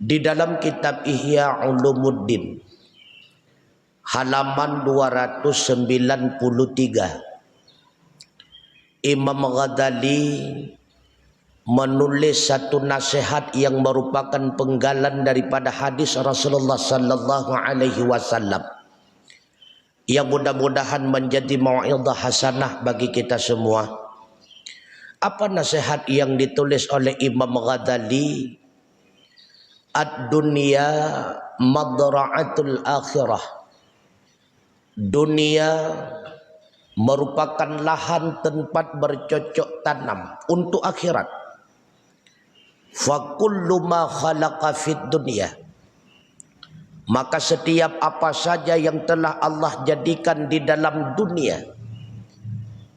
Di dalam kitab Ihya Ulumuddin halaman 293, Imam Ghazali menulis satu nasihat yang merupakan penggalan daripada hadis Rasulullah sallallahu alaihi wasallam yang mudah-mudahan menjadi mau'izah hasanah bagi kita semua. Apa nasihat yang ditulis oleh Imam Ghazali? Ad-dunya madra'atul akhirah. Dunia merupakan lahan tempat bercocok tanam untuk akhirat. Fa kullu ma khalaqa fid dunya, maka setiap apa saja yang telah Allah jadikan di dalam dunia,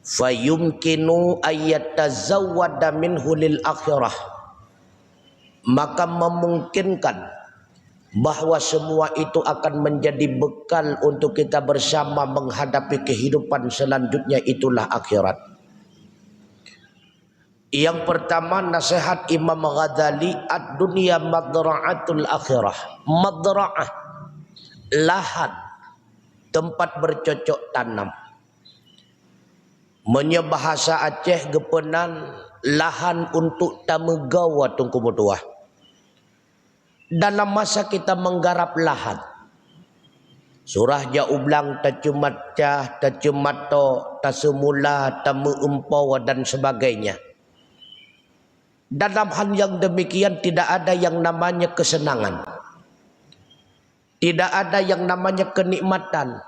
fayumkinu ayyatazawwada minhu lil akhirah, maka memungkinkan bahwa semua itu akan menjadi bekal untuk kita bersama menghadapi kehidupan selanjutnya, itulah akhirat. Yang pertama nasihat Imam Ghazali, ad-dunya madra'atul akhirah. Madra'ah, lahan, tempat bercocok tanam. Menyebahasa Aceh gepenan lahan untuk tamegawa tungku mutuah. Dalam masa kita menggarap lahan, surah ja ublang tacumat cah, tacumat to, tasemula, tamu empau dan sebagainya. Dalam hal yang demikian tidak ada yang namanya kesenangan. Tidak ada yang namanya kenikmatan.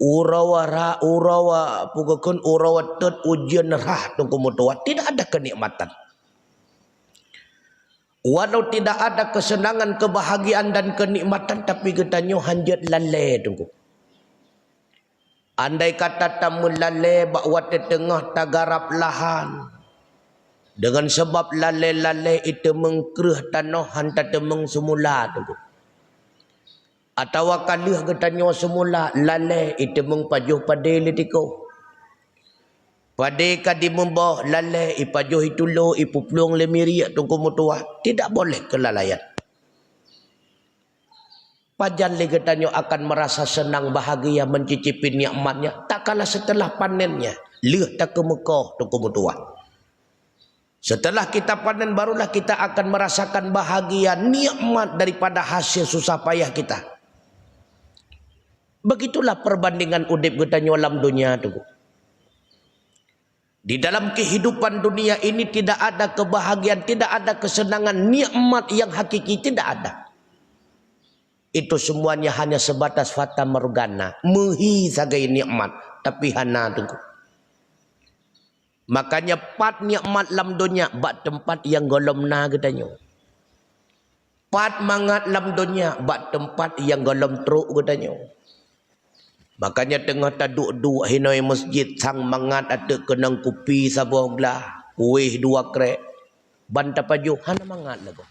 Urawa pugakun urawa tet ujian rah tungku mutua. Tidak ada kenikmatan. Walau tidak ada kesenangan, kebahagiaan dan kenikmatan, tapi getanyo hanjat lale tunggu. Andai kata tamu lale bakwa tengah tagarap lahan, dengan sebab lale-lale itu mengkerah tanah hantar temeng semula tunggu. Atau kalih getanyo semula lale itu mengpajuh pada letiko. Pada kadi membah lale ipajuh itu lo ipuplung lemiriak tunggu mutua. Tidak boleh kelalaian. Pajan legetanyo akan merasa senang bahagia mencicipi nikmatnya, tak kalah setelah panennya leh tak ke Mekah tunggu mutua. Setelah kita panen barulah kita akan merasakan bahagia nikmat daripada hasil susah payah kita. Begitulah perbandingan udip getanyo alam dunia tu. Di dalam kehidupan dunia ini tidak ada kebahagiaan, tidak ada kesenangan, nikmat yang hakiki tidak ada. Itu semuanya hanya sebatas fata morgana, mehi sagai nikmat, tapi hana tunggu. Makanya pat nikmat lam dunia bak tempat yang golom na getanyo. Pat mangat lam dunia bak tempat yang golom truk getanyo. Makanya tengah taduk-duk hinoi masjid sang mangat ada kenang kopi sabuah gelah, kuih dua krek. Banta paju hana mangat lagu.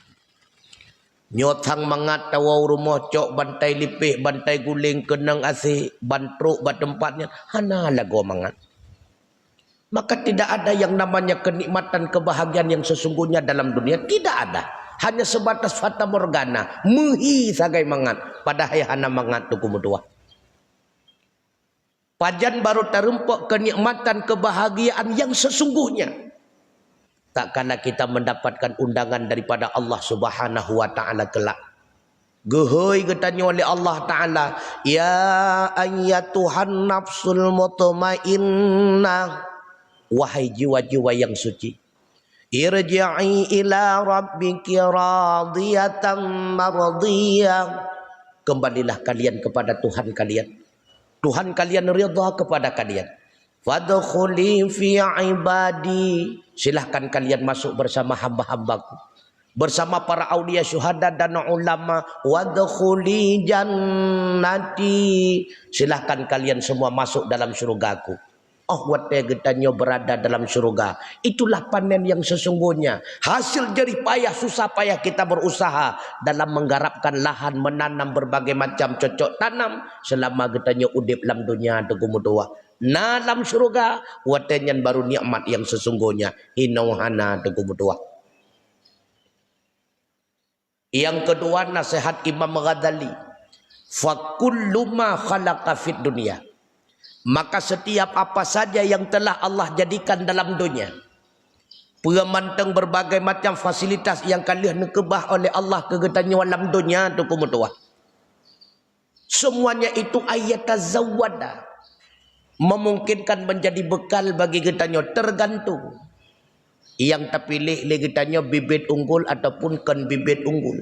Nyot sang mangat tawau rumah cok bantai lipih, bantai guling kenang asih, bantruk bat tempatnya hana lagu mangat. Maka tidak ada yang namanya kenikmatan, kebahagiaan yang sesungguhnya dalam dunia. Tidak ada. Hanya sebatas fata morgana. Mehi sagai mangat. Padahal hana mangat tu kumudua. Pajan baru terempuk kenikmatan, kebahagiaan yang sesungguhnya. Tak kala kita mendapatkan undangan daripada Allah Subhanahu wa ta'ala kelak. Gehoi getanya oleh Allah Ta'ala. Ya ayyatuhan nafsul mutmainnah. Wahai jiwa-jiwa yang suci, irji'i ila rabbiki radiyatan mardiyah. Kembalilah kalian kepada Tuhan kalian. Tuhan kalian ridha kepada kalian. Fadkhuli fi ibadi. Silahkan kalian masuk bersama hamba-hambaku, bersama para aulia, syuhada dan ulama. Wadkhuli jannati. Silahkan kalian semua masuk dalam syurgaku. Oh, wate getanyo berada dalam surga. Itulah panen yang sesungguhnya. Hasil jerih payah, susah payah kita berusaha dalam menggarapkan lahan, menanam berbagai macam cocok tanam selama getanyo udip dalam dunia tegumudua. Nah, dalam surga watenyan baru nikmat yang sesungguhnya. Inauhana tegumudua. Yang kedua nasihat Imam Ghazali, fa kullu ma khalaqa fid dunya, maka setiap apa saja yang telah Allah jadikan dalam dunia, permantang berbagai macam fasilitas yang kalian nekebah oleh Allah kegetanya dalam dunia tu pemutua. Semuanya itu ayat tazawwada, memungkinkan menjadi bekal bagi getanya, tergantung yang terpilih le getanya bibit unggul ataupun kan bibit unggul.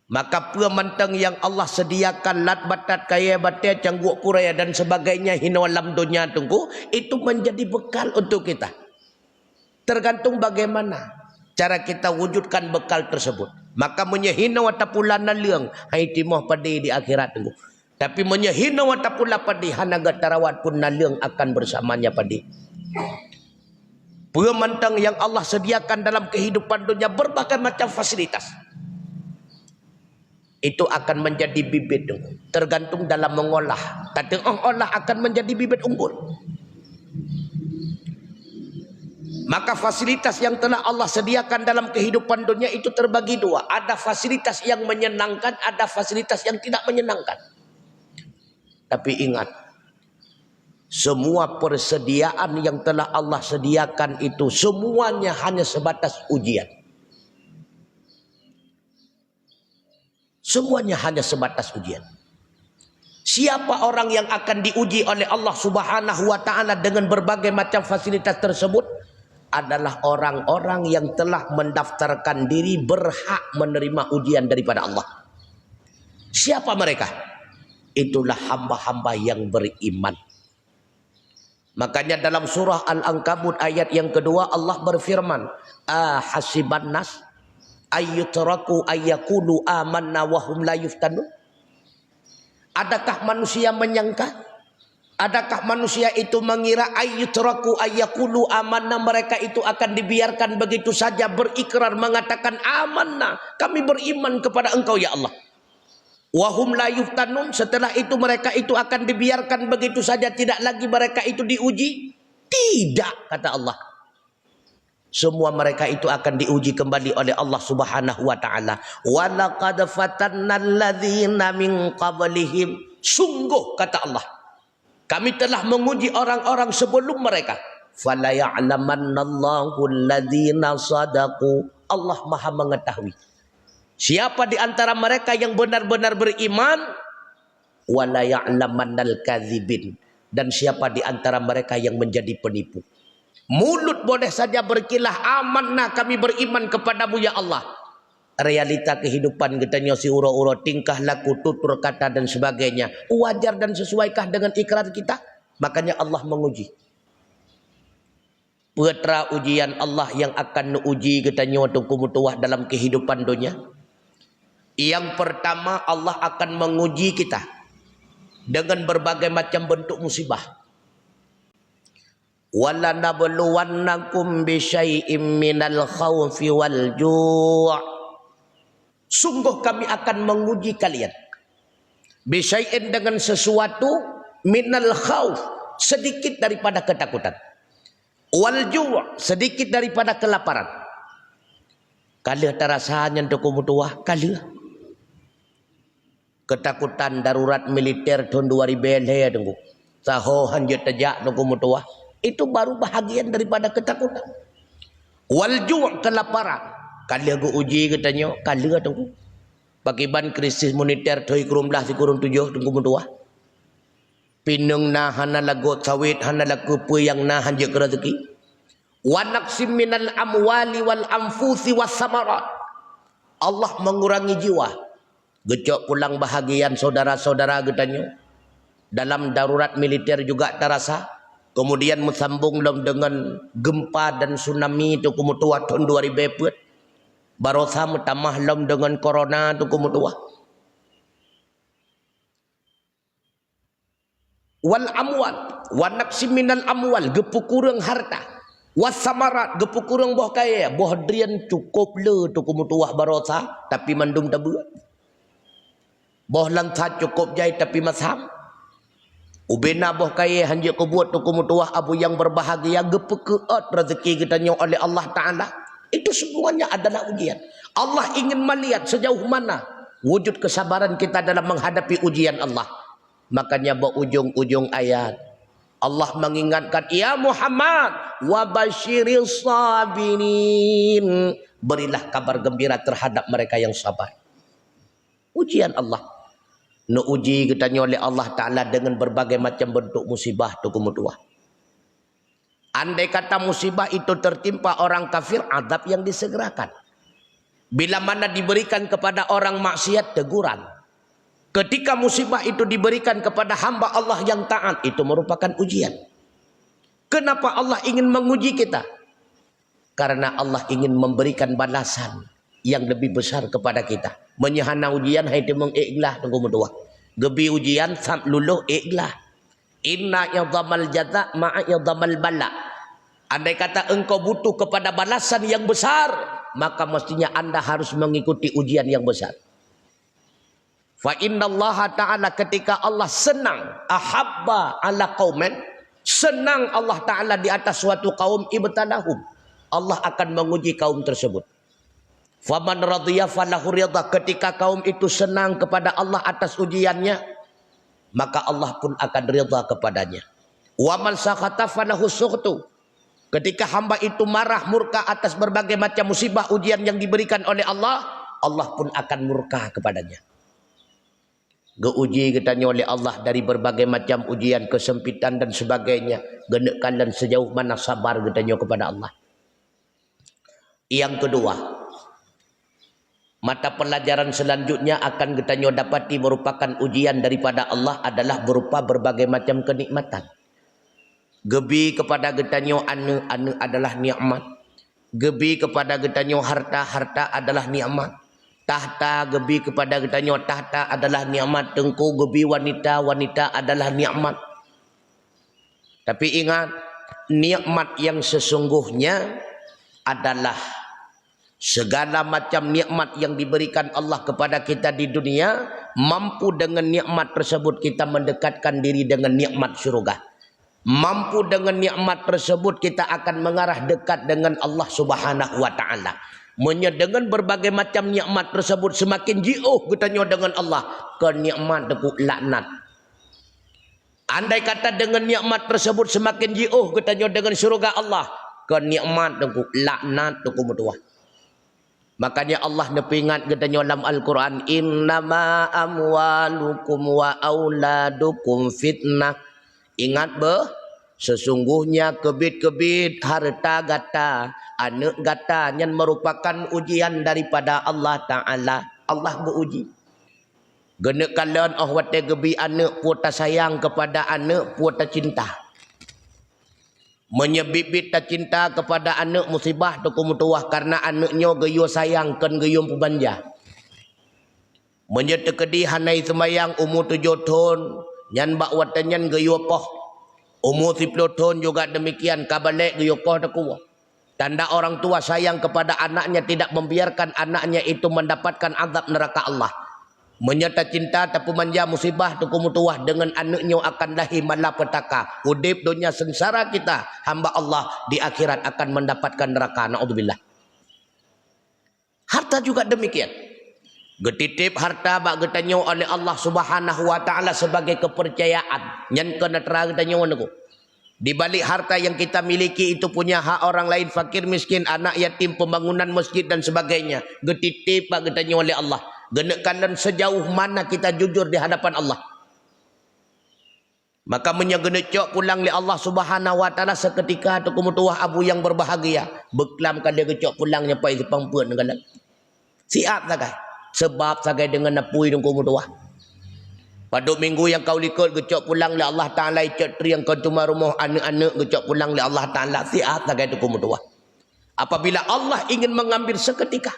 Maka permantang yang Allah sediakan lat batat kaya batia cangguk puraya dan sebagainya hina alam dunia tunggu, itu menjadi bekal untuk kita. Tergantung bagaimana cara kita wujudkan bekal tersebut. Maka menyehina wata pula naliang hai timoh padi di akhirat tunggu. Tapi menyehina wata pula padi hanaga tarawat pun naliang akan bersamanya padi. Permantang yang Allah sediakan dalam kehidupan dunia berbagai macam fasilitas, itu akan menjadi bibit unggul. Tergantung dalam mengolah. Kata olah akan menjadi bibit unggul. Maka fasilitas yang telah Allah sediakan dalam kehidupan dunia itu terbagi dua. Ada fasilitas yang menyenangkan, ada fasilitas yang tidak menyenangkan. Tapi ingat, semua persediaan yang telah Allah sediakan itu semuanya hanya sebatas ujian. Semuanya hanya sebatas ujian. Siapa orang yang akan diuji oleh Allah Subhanahu wa taala dengan berbagai macam fasilitas tersebut adalah orang-orang yang telah mendaftarkan diri berhak menerima ujian daripada Allah. Siapa mereka? Itulah hamba-hamba yang beriman. Makanya dalam surah Al-Ankabut ayat yang kedua Allah berfirman, ahasiban nas ayyutraku ayyakulu amanna wa hum la yuftanun. Adakah manusia menyangka, adakah manusia itu mengira ayyutraku ayyakulu amanna, mereka itu akan dibiarkan begitu saja berikrar mengatakan amanna, kami beriman kepada Engkau ya Allah. Wa hum la yuftanun, setelah itu mereka itu akan dibiarkan begitu saja, tidak lagi mereka itu diuji? Tidak, kata Allah. Semua mereka itu akan diuji kembali oleh Allah Subhanahu wa taala. Wa laqad fatannal ladzina min qablihim, sungguh kata Allah, kami telah menguji orang-orang sebelum mereka. Fala ya'lamannallahu alladzina sadaqu, Allah Maha mengetahui siapa di antara mereka yang benar-benar beriman. Wala ya'lamannal kadzibin, dan siapa di antara mereka yang menjadi penipu. Mulut boleh saja berkilah amanah, kami beriman kepadamu ya Allah. Realita kehidupan katanya si uro-uro, tingkah laku, tutur kata dan sebagainya, wajar dan sesuaikah dengan ikrar kita? Makanya Allah menguji. Putra ujian Allah yang akan uji katanya waktu kumutuah dalam kehidupan dunia. Yang pertama, Allah akan menguji kita dengan berbagai macam bentuk musibah. Wala nabluwannakum bisyai'im minal khawfi wal ju', sungguh kami akan menguji kalian bisyai'in dengan sesuatu, minal khawf sedikit daripada ketakutan, wal ju' sedikit daripada kelaparan. Kalah terasanya untuk kumutuah, kalah ketakutan darurat militer tahun 2000 tunggu saho hanjut tajak untuk kumutuah. Itu baru bahagian daripada ketakutan. Wal ju' kelaparan. Kali aku uji katanya, kali tunggu. Pakiban krisis moneter tahun 2007 tunggu mutua. Pinung na hana lagu sawit hana lagu puyang na hanja rezeki. Wa naqsim minal amwali wal anfusi was samarat. Allah mengurangi jiwa. Gecok pulang bahagian saudara-saudara katanya. Dalam darurat militer juga terasa. Kemudian bersambung dengan gempa dan tsunami itu kumutua tahun 2000. Barosa mutamah lom dengan corona itu kumutua. Wal amwal, wa naqsim minal amwal, gepukurang harta. Was samarat, gepukurang boh kaya, boh drian cukup le tu kumutua barosa tapi mandum tabu. Boh lantat cukup jai tapi masham. Ubena boh kaya hanya kebuat tu kumutuah abu yang berbahagia, gepekeat rezeki kita oleh Allah Ta'ala. Itu semuanya adalah ujian. Allah ingin melihat sejauh mana wujud kesabaran kita dalam menghadapi ujian Allah. Makanya berujung-ujung ayat Allah mengingatkan, ya Muhammad wa basyiris sabirin, berilah kabar gembira terhadap mereka yang sabar. Ujian Allah nu uji kita oleh Allah Ta'ala dengan berbagai macam bentuk musibah tu kemudian. Andai kata musibah itu tertimpa orang kafir, azab yang disegerakan. Bila mana diberikan kepada orang maksiat, teguran. Ketika musibah itu diberikan kepada hamba Allah yang taat, itu merupakan ujian. Kenapa Allah ingin menguji kita? Karena Allah ingin memberikan balasan yang lebih besar kepada kita. Menyahana ujian hai temong ikhlas tunggu medua. Gebi ujian sam luluh ikhlas. Inna yadhamal jaza ma'a yadhamal bala. Andai kata engkau butuh kepada balasan yang besar, maka mestinya anda harus mengikuti ujian yang besar. Fa innallaha ta'ala, ketika Allah senang, ahabba ala qauman, senang Allah Ta'ala di atas suatu kaum, ibtalahum, Allah akan menguji kaum tersebut. Faman radhiya falahu ridha, ketika kaum itu senang kepada Allah atas ujiannya, maka Allah pun akan ridha kepadanya. Wa man sakhata falahu sukhtu, ketika hamba itu marah murka atas berbagai macam musibah ujian yang diberikan oleh Allah, Allah pun akan murka kepadanya. Geuji katanya oleh Allah dari berbagai macam ujian, kesempitan dan sebagainya. Genek kalian sejauh mana sabar katanya kepada Allah. Yang kedua, mata pelajaran selanjutnya akan katanya dapati merupakan ujian daripada Allah adalah berupa berbagai macam kenikmatan. Gebi kepada getanyo anu adalah nikmat. Gebi kepada getanyo harta adalah nikmat. Tahta gebi kepada getanyo tahta adalah nikmat. Tengku gebi wanita adalah nikmat. Tapi ingat, nikmat yang sesungguhnya adalah segala macam nikmat yang diberikan Allah kepada kita di dunia, mampu dengan nikmat tersebut kita mendekatkan diri dengan nikmat syurga. Mampu dengan nikmat tersebut kita akan mengarah dekat dengan Allah Subhanahu wa Ta'ala. Dengan berbagai macam nikmat tersebut semakin jauh katanya dengan Allah, ke nikmat deku laknat. Andai kata dengan nikmat tersebut semakin jauh katanya dengan syurga Allah, ke nikmat deku laknat deku mutuah. Makanya Allah nepingat katanya dalam Al-Quran, innama amwalukum wa auladukum fitnah. Ingat sesungguhnya kebit-kebit harta gata, anak gata yang merupakan ujian daripada Allah Ta'ala. Allah beruji. Genek kalian wate gebi anak puata sayang kepada anak puata cinta. Menyebibit tak cinta kepada anak musibah tu kumutuah karena anaknya geyo sayang kan geyo pembanja. Menyetekedi hanai semayang umur 7 tahun. Nyan bak watanyan geyo poh. Umur 10 tahun juga demikian, kabalek geyo poh takuwa. Tanda orang tua sayang kepada anaknya, tidak membiarkan anaknya itu mendapatkan azab neraka Allah. Menyata cinta tapi manja musibah tu kumutuah dengan anaknya akan lahir malapetaka. Udip dunia sengsara kita, hamba Allah di akhirat akan mendapatkan neraka. Na'udzubillah. Harta juga demikian. Getitip harta bak getanyo oleh Allah Subhanahu wa Ta'ala sebagai kepercayaan. Yang kena terang getanyo naku. Di balik harta yang kita miliki itu punya hak orang lain, fakir, miskin, anak yatim, pembangunan masjid dan sebagainya. Getitip bak getanyo oleh Allah. Genekkan sejauh mana kita jujur di hadapan Allah. Maka menyegenecok pulang li Allah Subhanahu wa Ta'ala seketika tu kumutuah abu yang berbahagia. Beklamkan dia gecok pulang nyampai sepampuan dengan siap sagai. Sebab sagai dengan napui dan kumutuah. Pada minggu yang kau likut gecok pulang li Allah Ta'ala icet tri yang kau cuma rumah anak-anak gecok pulang li Allah Ta'ala siap sagai tu kumutuah. Apabila Allah ingin mengambil seketika,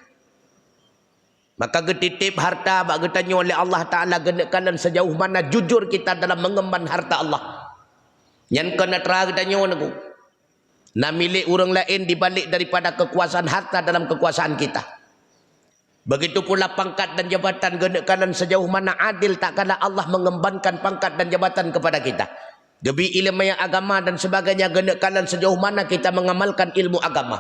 maka getitip harta bak getanyo oleh Allah Ta'ala genekkan sejauh mana jujur kita dalam mengemban harta Allah. Yang kena terang getanyo naku. Na milik orang lain dibalik daripada kekuasaan harta dalam kekuasaan kita. Begitu pula pangkat dan jabatan genekkan sejauh mana adil tak kala Allah mengembankan pangkat dan jabatan kepada kita. Gebi ilmu yang agama dan sebagainya genekkan sejauh mana kita mengamalkan ilmu agama.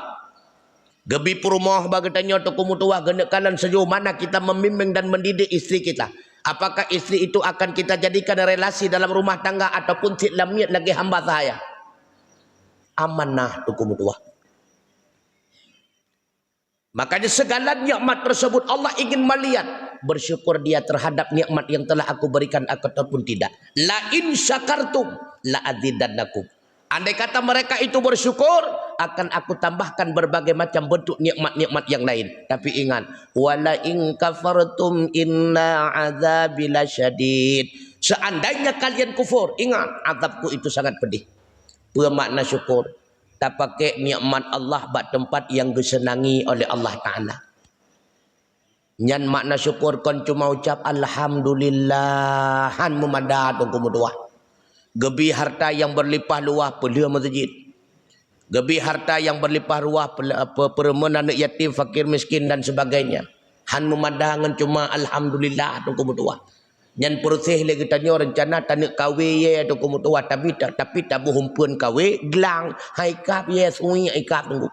Gebi perumah bagi tanya tu kumutuah genekalan sejauh mana kita membimbing dan mendidik istri kita. Apakah istri itu akan kita jadikan relasi dalam rumah tangga ataupun silamiat lagi hamba saya. Amanah tu kumutuah. Makanya segala nikmat tersebut Allah ingin melihat bersyukur dia terhadap nikmat yang telah aku berikan ataupun tidak. La in syakartum la azidannakum. Andai kata mereka itu bersyukur, akan aku tambahkan berbagai macam bentuk nikmat-nikmat yang lain. Tapi ingat, wala in kafartum inna azabi lasyadid. Seandainya kalian kufur, ingat azabku itu sangat pedih. Bermakna syukur. Tak pakai nikmat Allah bak tempat yang disenangi oleh Allah Ta'ala. Nyan makna syukur kon cuma ucap alhamdulillah han mumadah tunggu mudah. Gebi harta yang berlimpah luah pelia masjid. Gebi harta yang berlimpah luah perempuan anak yatim, fakir miskin dan sebagainya. Han memandangan cuma alhamdulillah tu kemutua. Nyan persih lagi tanya rencana tanak kawe ye tu kemutua tapi tak buhumpun kawe gelang haikap ye sui haikap tunggu.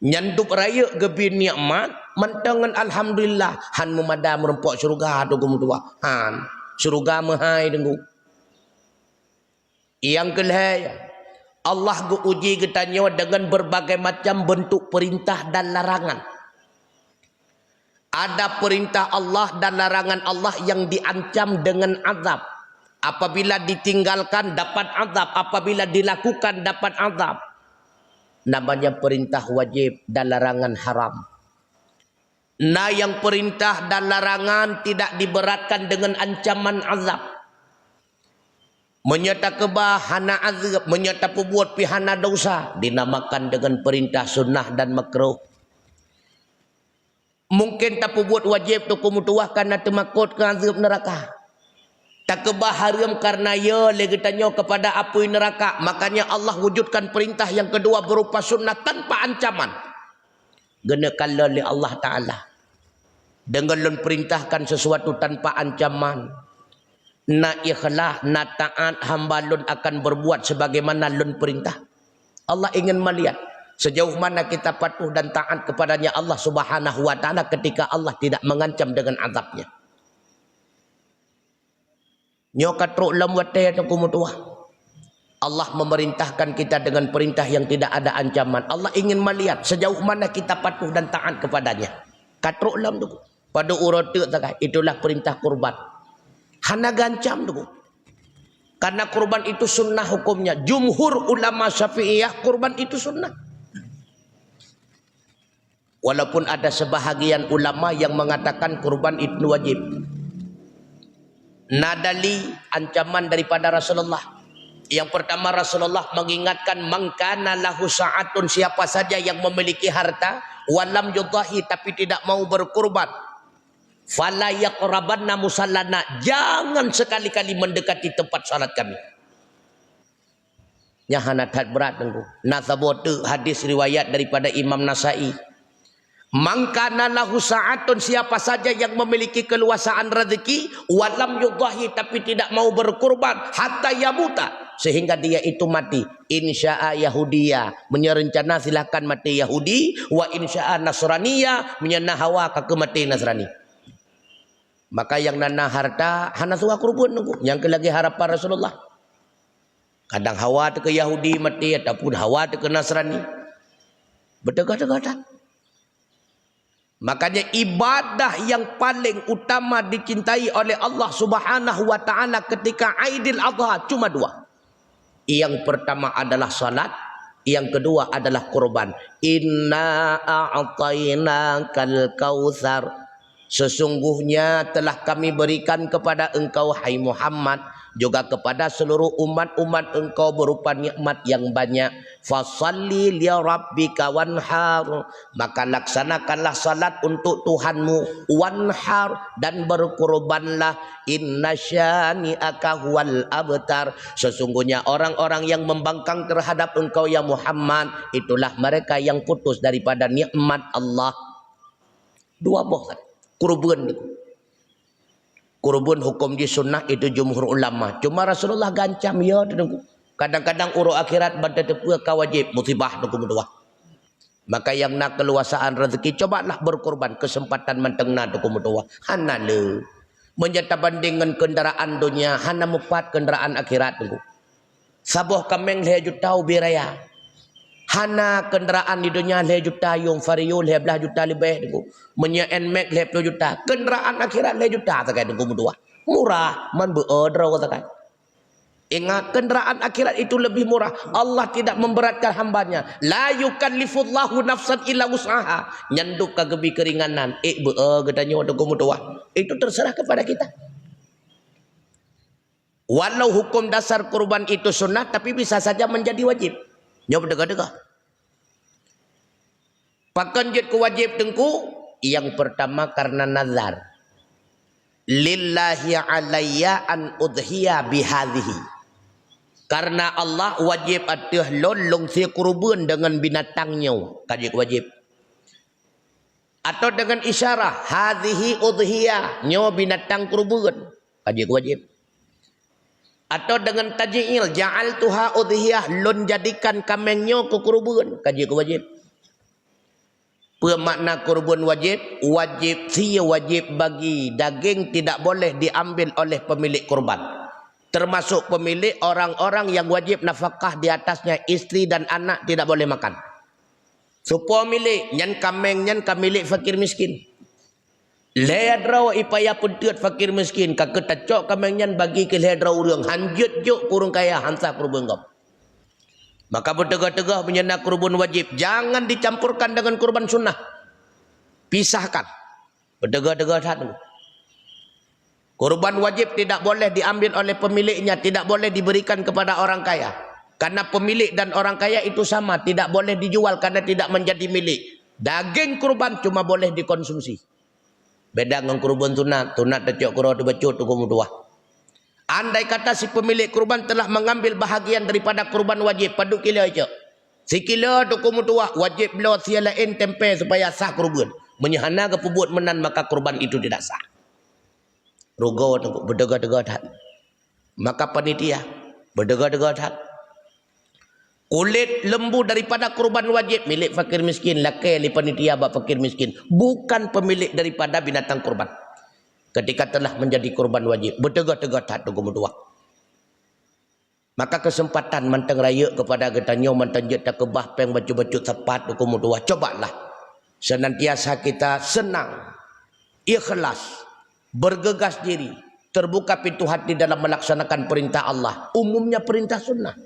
Nyan tu raya gebi nikmat mentangan alhamdulillah han memadam merempok syurga tu kemutua. Han syurga mahai tunggu. Yang kelihaya Allah uji kita dengan berbagai macam bentuk perintah dan larangan. Ada perintah Allah dan larangan Allah yang diancam dengan azab. Apabila ditinggalkan dapat azab, apabila dilakukan dapat azab. Namanya perintah wajib dan larangan haram. Nah yang perintah dan larangan tidak diberatkan dengan ancaman azab. Menyata kebahana azab, menyata perbuat pihana dosa dinamakan dengan perintah sunnah dan makruh. Mungkin tak perbuat wajib tu kumutuah karena temakut ke azab neraka. Tak kebaharam karena ya lagi tanya kepada api neraka. Makanya Allah wujudkan perintah yang kedua berupa sunnah tanpa ancaman. Genekan oleh Allah Ta'ala. Dengan lun perintahkan sesuatu tanpa ancaman. Na ikhlas, na taat hamba lun akan berbuat sebagaimana lun perintah. Allah ingin melihat sejauh mana kita patuh dan taat kepadanya Allah Subhanahu wa Ta'ala ketika Allah tidak mengancam dengan azabnya. Nyokat ru'lam wataya kumutuah. Allah memerintahkan kita dengan perintah yang tidak ada ancaman. Allah ingin melihat sejauh mana kita patuh dan taat kepadanya. Katru'lam tu pada urut itulah perintah kurban. Hana gancam tu. Karena kurban itu sunnah hukumnya. Jumhur ulama Syafi'iyah kurban itu sunnah. Walaupun ada sebahagian ulama yang mengatakan kurban itu wajib. Nadali ancaman daripada Rasulullah. Yang pertama Rasulullah mengingatkan mangkana lahu sa'atun, siapa saja yang memiliki harta walam yudahi tapi tidak mau berkurban. Fala yaqrabanna musallana, jangan sekali-kali mendekati tempat salat kami. Nyahana tad berat tengku. Nasabotu hadis riwayat daripada Imam Nasai. Mangkana lahu sa'atun, siapa saja yang memiliki keluasaan rezeki walam yudahi tapi tidak mau berkurban hatta yamuta sehingga dia itu mati. Insya'a Yahudiya, menyerencana silakan mati Yahudi, wa insya'a Nasraniya, menyana hawa ke mati Nasrani. Maka yang nana harta hana suah kurban nunggu. Yang lagi harapan Rasulullah. Kadang hawa ke Yahudi mati ataupun hawa ke Nasrani. Berdekat-dekatan. Makanya ibadah yang paling utama dicintai oleh Allah Subhanahu wa Ta'ala ketika Aidil Adha cuma dua. Yang pertama adalah salat, yang kedua adalah kurban. Inna a'tainakal kautsar. Sesungguhnya telah kami berikan kepada engkau hai Muhammad juga kepada seluruh umat-umat engkau berupa nikmat yang banyak. Fasalli li rabbika wanhar, maka laksanakanlah salat untuk Tuhanmu, wanhar, dan berkurbanlah. Inna syani'aka huwal abtar, sesungguhnya orang-orang yang membangkang terhadap engkau ya Muhammad itulah mereka yang putus daripada nikmat Allah. Dua boh kurban itu. Kurban hukum di sunnah itu jumhur ulama. Cuma Rasulullah gancam ya. Kadang-kadang urut akhirat pada tepuk kawajib musibah hukum dua. Maka yang nak keluasaan rezeki, cobalah berkorban kesempatan mentengna tu kumudua. Hana le. Menjata bandingan kendaraan dunia, hana mupat kendaraan akhirat tu. Sabuh kameng le juta ubiraya. Hana kendaraan di dunia le juta yung vario le belah juta lebih tu. Menya nmax le 10 juta. Kendaraan akhirat le juta sakai tu kumudua. Murah, man beodro sakai. Ingat, kenderaan akhirat itu lebih murah. Allah tidak memberatkan hambanya. La yukallifullahu nafsan illa wus'aha. Nyanduk kagebi keringanan. Katanya waktu kumudua. Itu terserah kepada kita. Walau hukum dasar kurban itu sunnah, tapi bisa saja menjadi wajib. Nyoba dega-dega. Pakanjut ku wajib tengku. Yang pertama karena nazar. Lillahi alayya an udhiya bihadhihi. Karena Allah wajib atih lolong si kurban dengan binatangnya. Kaji wajib. Atau dengan isyarah. Hadhihi udhiyah. Nyo binatang kurban. Kaji wajib. Atau dengan taj'il. Ja'al tuha udhiyah. Lon jadikan kamengnya ke kurban. Kaji wajib. Pemakna kurban wajib. Wajib siya wajib bagi. Daging tidak boleh diambil oleh pemilik kurban. Termasuk pemilik orang-orang yang wajib nafkah di atasnya, istri dan anak tidak boleh makan. Supaya milik nyan kameng nyan kamilik fakir miskin. Leadraw ipaya puntiat fakir miskin ka ketacok kameng nyan bagi ke leadraw urang hanjut juk kurung kaya hansa kurban gap. Maka bertegah-tegah menyena kurban wajib jangan dicampurkan dengan kurban sunnah. Pisahkan. Bertegah-tegah satu. Kurban wajib tidak boleh diambil oleh pemiliknya, tidak boleh diberikan kepada orang kaya. Karena pemilik dan orang kaya itu sama, tidak boleh dijual karena tidak menjadi milik. Daging kurban cuma boleh dikonsumsi. Beda dengan kurban sunat, sunat tecok kurau dibecut tu kumudua. Andai kata si pemilik kurban telah mengambil bahagian daripada kurban wajib, paduk kilo aja. Si kilo tu kumudua wajib beliau sia lain tempe supaya sah kurban. Menyahana ke pubut menan maka kurban itu tidak sah. Rugo berdega-dega dah. Maka panitia berdega-dega dah. Kulit lembu daripada kurban wajib milik fakir miskin. Laki li panitia bak fakir miskin. Bukan pemilik daripada binatang kurban. Ketika telah menjadi kurban wajib. Berdega-dega dah tu kumudua. Maka kesempatan manteng raya kepada getanyo manteng jeta kebah peng baju-baju tepat tu kumudua. Cobalah. Senantiasa kita senang. Ikhlas. Bergegas diri, terbuka pintu hati dalam melaksanakan perintah Allah. Umumnya perintah sunnah.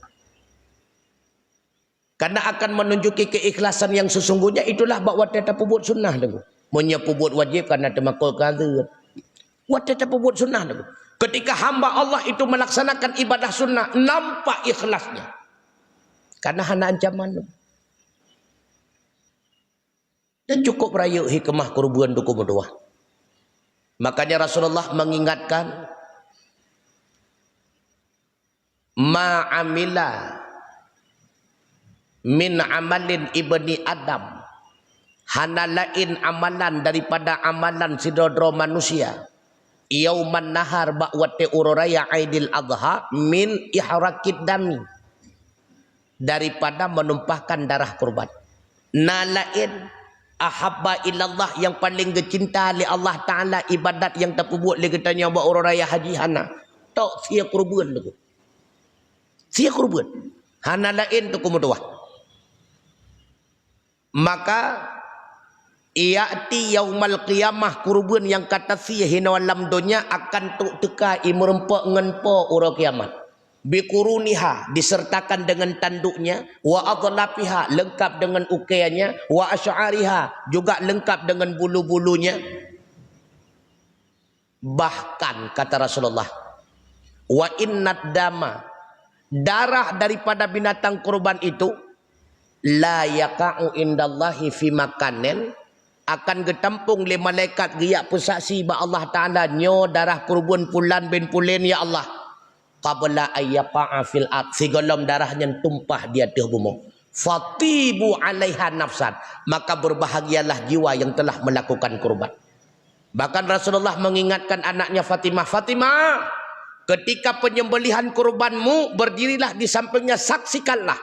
Karena akan menunjuki keikhlasan yang sesungguhnya itulah bahawa teta pubut sunnah. Punya pubut wajib karena temakul kadut. Wat teta pubut sunnah. Ketika hamba Allah itu melaksanakan ibadah sunnah, nampak ikhlasnya. Karena hana ancaman. Dan cukup rayu hikmah kurban duku berdua. Makanya Rasulullah mengingatkan ma'amila min amalin ibni Adam. Hana lain amalan daripada amalan sidodro manusia. Yauman nahar ba'wate ururaya aidil adha min ihrakid dami. Daripada menumpahkan darah kurban. Nalain ahabba ilallah yang paling kecinta oleh Allah Ta'ala ibadat yang terpubuat oleh katanya buat orang raya haji hana. Tak sia kurban tu. Sia kurban. Hana lain tu kumudua. Maka iati yaumal qiyamah kurban yang kata sia hina alam dunia akan tuk teka merempak ngenpo orang kiamat. Bikuruniha disertakan dengan tanduknya, wa adlafiha lengkap dengan ukaiannya, wa asy'ariha juga lengkap dengan bulu-bulunya. Bahkan kata Rasulullah, wa innad dama darah daripada binatang kurban itu la yaqa'u indallahi fi makanin akan getampung le malaikat giyak pesaksi ba Allah Taala nyo darah kurban pulan bin pulen ya Allah. Qabla ayyapa'a fil ard sigalam darahnya tumpah di atas bumi. Fatibu 'alaiha nafsan, maka berbahagialah jiwa yang telah melakukan kurban. Bahkan Rasulullah mengingatkan anaknya Fatimah, Fatimah, ketika penyembelihan kurbanmu berdirilah di sampingnya, saksikanlah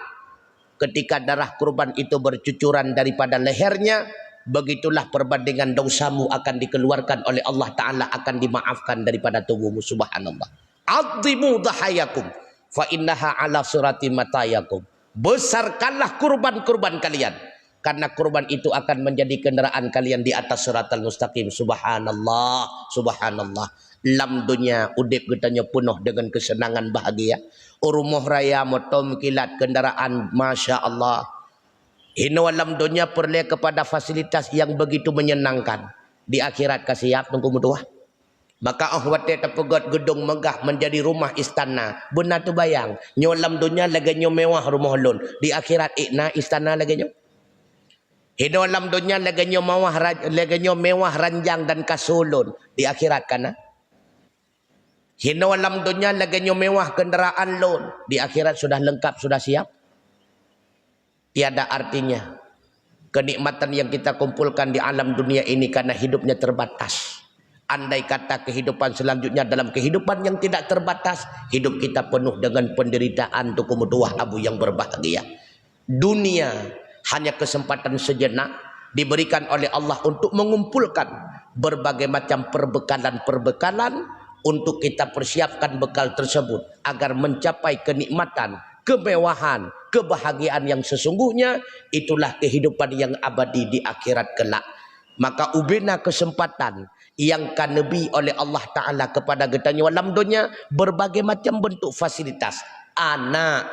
ketika darah kurban itu bercucuran daripada lehernya, begitulah perbandingan dosamu akan dikeluarkan oleh Allah Ta'ala, akan dimaafkan daripada tubuhmu. Subhanallah. Azimu dhahayakum fa innaha ala surati matayakum. Besarkanlah kurban-kurban kalian, karena kurban itu akan menjadi kendaraan kalian di atas siratal mustaqim. Subhanallah, subhanallah. Lam dunia udip getanya penuh dengan kesenangan bahagia. Urumuh raya motom kilat kendaraan, masya Allah. Hino alam dunia perlu kepada fasilitas yang begitu menyenangkan. Di akhirat kasih siap tunggu mutuah. Maka ahwate tepegot gedung megah menjadi rumah istana. Benar tu bayang. Nyolam dunia laganya mewah rumah lun. Di akhirat ikna istana laganya. Hino alam dunia laganya mewah ranjang dan kasulun. Di akhirat kana. Hino alam dunia laganya mewah kendaraan lun. Di akhirat sudah lengkap, sudah siap. Tiada artinya kenikmatan yang kita kumpulkan di alam dunia ini karena hidupnya terbatas. Andai kata kehidupan selanjutnya dalam kehidupan yang tidak terbatas, hidup kita penuh dengan penderitaan tukumutuah abu yang berbahagia. Dunia hanya kesempatan sejenak diberikan oleh Allah untuk mengumpulkan berbagai macam perbekalan-perbekalan untuk kita persiapkan bekal tersebut agar mencapai kenikmatan, kemewahan, kebahagiaan yang sesungguhnya. Itulah kehidupan yang abadi di akhirat kelak. Maka ubena kesempatan yang kanebi oleh Allah Ta'ala kepada getanya alam dunia berbagai macam bentuk fasilitas, anak,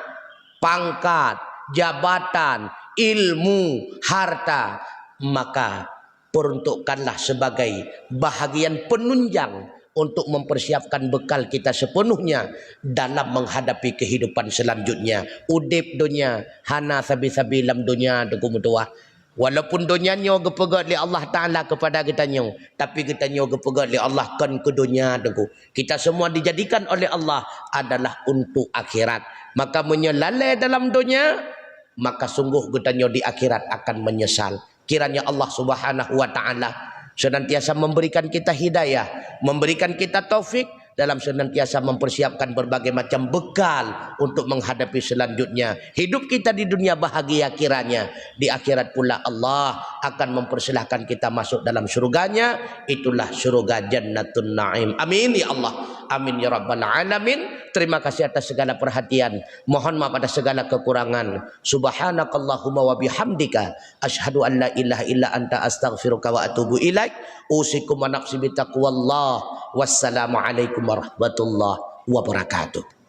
pangkat, jabatan, ilmu, harta. Maka peruntukkanlah sebagai bahagian penunjang untuk mempersiapkan bekal kita sepenuhnya dalam menghadapi kehidupan selanjutnya. Udip dunia hana sabi-sabi lam dunia tukumutuah. Walaupun dunia nyo gepegat li Allah Ta'ala kepada kita nyo, tapi kita nyo gepegat li Allah kan ke dunia deku. Kita semua dijadikan oleh Allah adalah untuk akhirat. Maka menyelalai dalam dunia, maka sungguh kita nyo di akhirat akan menyesal. Kiranya Allah Subhanahu wa Ta'ala senantiasa memberikan kita hidayah, memberikan kita taufik dalam senantiasa mempersiapkan berbagai macam bekal untuk menghadapi selanjutnya. Hidup kita di dunia bahagia, kiranya di akhirat pula Allah akan mempersilahkan kita masuk dalam surganya. Itulah surga Jannatun Na'im. Amin ya Allah, amin ya Rabbal Alamin. Terima kasih atas segala perhatian. Mohon maaf atas segala kekurangan. Subhanakallahumma wa bihamdika asyhadu an la ilaha illa anta astaghfiruka wa atubu ilaik. Usikum wa nafsi bitaqwallah. Wassalamualaikum warahmatullahi wabarakatuh.